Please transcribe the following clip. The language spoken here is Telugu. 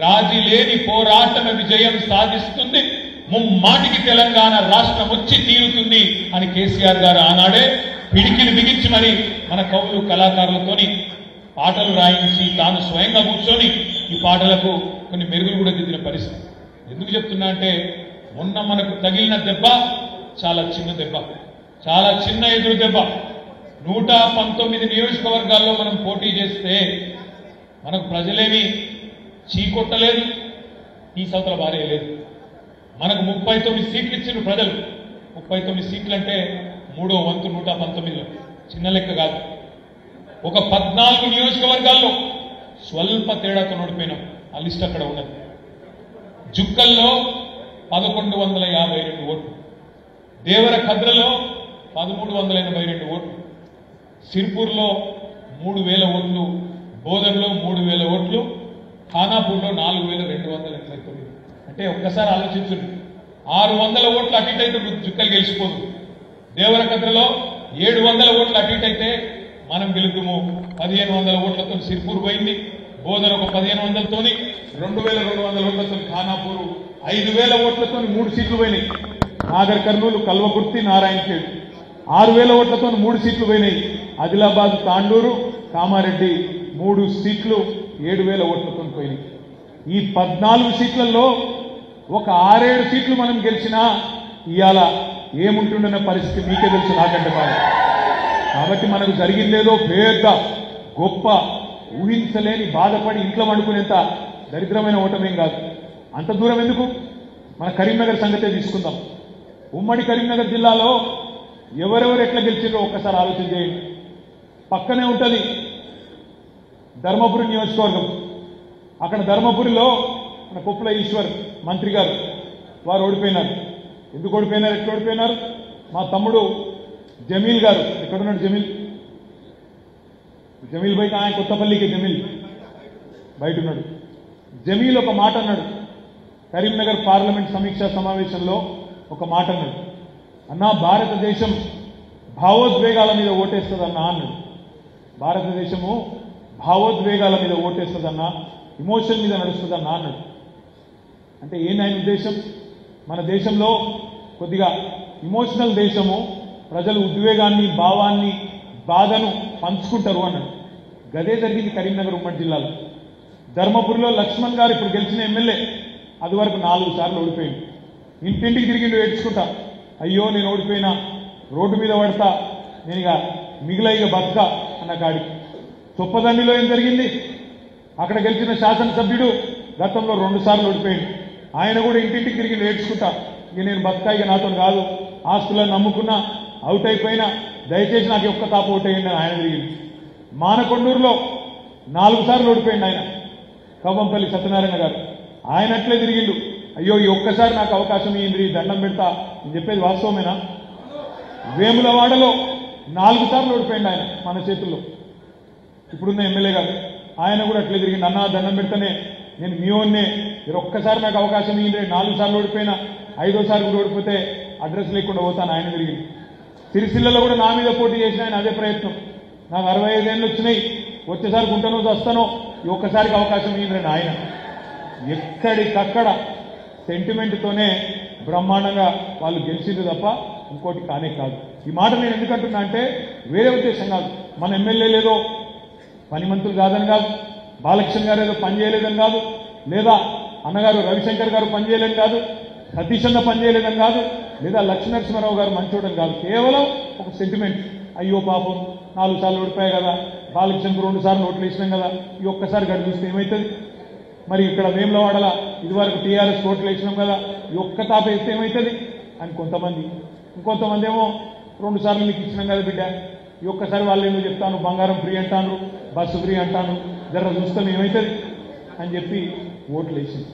రాజీ లేని పోరాటమ విజయం సాధిస్తుంది, ముమ్మాటికి తెలంగాణ రాష్ట్రం వచ్చి తీరుతుంది అని కేసీఆర్ గారు ఆనాడే పిడికిలు బిగించి మరి మన కవులు కళాకారులతోని పాటలు రాయించి తాను స్వయంగా కూర్చొని ఈ పాటలకు కొన్ని మెరుగులు కూడా దిద్దిన పరిస్థితి. ఎందుకు చెప్తున్నా అంటే మొన్న మనకు తగిలిన దెబ్బ చాలా చిన్న దెబ్బ, చాలా చిన్న ఎదురు దెబ్బ. 119 నియోజకవర్గాల్లో మనం పోటీ చేస్తే మనకు ప్రజలేమి చీకొట్టలేదు, ఈ సవతల బారేయలేదు. మనకు 39 సీట్లు ఇచ్చిన ప్రజలు. 39 సీట్లు అంటే 3వ వంతు 119లో చిన్న లెక్క కాదు. ఒక 14 నియోజకవర్గాల్లో స్వల్ప తేడాతో ఓడిపోయినాం. ఆ లిస్ట్ అక్కడ ఉన్నది. జుక్కల్లో 1152 ఓట్లు, దేవర కద్రలో 1382 ఓట్లు, సిర్పూర్లో 3000 ఓట్లు, బోధన్లో 3000 ఓట్లు, ఖానాపూర్లో 4289. అంటే ఒక్కసారి ఆలోచించండి, 600 ఓట్లు అటు ఇటు అయితే జుక్కలు గెలిచిపోదు. దేవరకద్రలో 700 ఓట్లు అటు ఇటు అయితే మనం గెలుపుము. 1500 ఓట్లతో సిర్పూర్ పోయింది, బోధన ఒక 1500తోని, 2200 ఓట్లతో ఖానాపూర్, 5000 ఓట్లతో 3 సీట్లు పోయినాయి. నాగర్ కర్నూలు, కల్వకుర్తి, నారాయణఖేడ్ 6000 ఓట్లతో 3 సీట్లు పోయినాయి. ఆదిలాబాద్, తాండూరు, కామారెడ్డి 3 సీట్లు 7000 ఓట్లతో పోయినాయి. ఈ 14 సీట్లలో ఒక 6-7 సీట్లు మనం గెలిచినా ఇవాళ ఏముంటుందన్న పరిస్థితి మీకే తెలుసు, నాకంటే బాగా. కాబట్టి మనకు జరిగిందేదో పెద్ద గొప్ప ఊహించలేని బాధపడి ఇంట్లో వండుకునేంత దరిద్రమైన ఓటమేం కాదు. అంత దూరం ఎందుకు, మన కరీంనగర్ సంగతే తీసుకుందాం. ఉమ్మడి కరీంనగర్ జిల్లాలో ఎవరెవరు ఎట్లా గెలిచారో ఒక్కసారి ఆలోచన చేయండి. పక్కనే ఉంటుంది ధర్మపురి నియోజకవర్గం. అక్కడ ధర్మపురిలో మన కొప్పుల ఈశ్వర్ మంత్రి గారు వారు ఓడిపోయినారు. ఎందుకు ఓడిపోయినారు, ఎట్లా ఓడిపోయినారు? మా తమ్ముడు జమీల్ గారు, ఎక్కడున్నాడు జమీల్ బయట, ఆయన కొత్తపల్లికి జమీల్ బయట ఉన్నాడు. జమీల్ ఒక మాట అన్నాడు కరీంనగర్ పార్లమెంట్ సమీక్షా సమావేశంలో. ఒక మాట అన్నాడు, అన్నా భారతదేశం భావోద్వేగాల మీద ఓటేస్తుందన్నా అన్నాడు. భారతదేశము భావోద్వేగాల మీద ఓటేస్తుందన్నా, ఇమోషన్ మీద నడుస్తుందన్నా అన్నాడు. అంటే ఏంటి ఆయన ఉద్దేశం? మన దేశంలో కొద్దిగా ఇమోషనల్ దేశము, ప్రజలు ఉద్వేగాన్ని, భావాన్ని, బాధను పంచుకుంటారు అన్నాడు. గదే జరిగింది కరీంనగర్ ఉమ్మడి జిల్లాలో. ధర్మపురిలో లక్ష్మణ్ గారు ఇప్పుడు గెలిచిన ఎమ్మెల్యే, అది వరకు 4 సార్లు ఓడిపోయింది. ఇంటింటికి తిరిగిండు ఏడ్చుకుంటా, అయ్యో నేను ఓడిపోయినా, రోడ్డు మీద పడతా, నేను ఇక మిగిలిన బతుక అన్న కాడికి. చొప్పదండిలో ఏం జరిగింది? అక్కడ గెలిచిన శాసనసభ్యుడు గతంలో 2 సార్లు ఓడిపోయింది. ఆయన కూడా ఇంటింటికి తిరిగి ఏడ్చుకుంటా, ఇక నేను బతుకా, ఇక నాతో కాదు, ఆస్తులను నమ్ముకున్నా, అవుట్ అయిపోయినా, దయచేసి నాకు ఒక్క తాపు ఓటేయండి అని ఆయన తిరిగింది. మానకొండూరులో 4 సార్లు ఓడిపోయింది ఆయన, కవ్వంపల్లి సత్యనారాయణ గారు. ఆయన అట్లే తిరిగిండు, అయ్యో ఈ ఒక్కసారి నాకు అవకాశం ఇయ్యండి, దండం పెడతా అని చెప్పేది వాస్తవమేనా? వేములవాడలో 4 సార్లు ఓడిపోయింది ఆయన మన చేతుల్లో, ఇప్పుడున్న ఎమ్మెల్యే గారు. ఆయన కూడా అట్లే తిరిగింది, అన్నా దండం పెడతానే, నేను మీ ఓన్నే, మీరు ఒక్కసారి నాకు అవకాశం ఇయ్యండి, 4 సార్లు ఓడిపోయినా, 5వసారి కూడా ఓడిపోతే అడ్రస్ లేకుండా పోతాను ఆయన తిరిగింది. సిరిసిల్లలో కూడా నా మీద పోటీ చేసిన ఆయన అదే ప్రయత్నం, నాకు 65 ఏళ్ళు వచ్చినాయి, వచ్చేసారి గుంటనో వస్తానో, ఈ ఒక్కసారికి అవకాశం ఇయ్యండి ఆయన. ఎక్కడికక్కడ సెంటిమెంట్తోనే బ్రహ్మాండంగా వాళ్ళు గెలిచింది తప్ప ఇంకోటి కానే కాదు. ఈ మాట నేను ఎందుకంటున్నా అంటే వేరే ఉద్దేశం కాదు. మన ఎమ్మెల్యే లేదో పని మంత్రులు కాదని కాదు, బాలకృష్ణ గారు ఏదో పని చేయలేదని కాదు, లేదా అన్నగారు రవిశంకర్ గారు పని చేయలేదని కాదు, సతీష్ అన్న పని చేయలేదని కాదు, లేదా లక్ష్మీనరసింహారావు గారు మంచోడని కాదు. కేవలం ఒక సెంటిమెంట్, అయ్యో పాపం 4 సార్లు ఓడిపోయాయి కదా, బాలకృష్ణకు 2 సార్లు ఓట్లు వేసినాం కదా, ఈ ఒక్కసారి గడి చూస్తే ఏమవుతుంది? మరి ఇక్కడ వేములవాడల ఇదివరకు టీఆర్ఎస్ ఓట్లు వేసినాం కదా, ఈ ఒక్క తాప వేస్తే ఏమవుతుంది అని కొంతమంది. ఇంకొంతమంది ఏమో 2 సార్లు మీకు ఇచ్చినాం కదా బిడ్డ, ఈ ఒక్కసారి వాళ్ళు ఏమో చెప్తాను, బంగారం ఫ్రీ అంటాను, బస్సు ఫ్రీ అంటాను, జర చూస్తాం ఏమవుతుంది అని చెప్పి ఓట్లు వేసింది.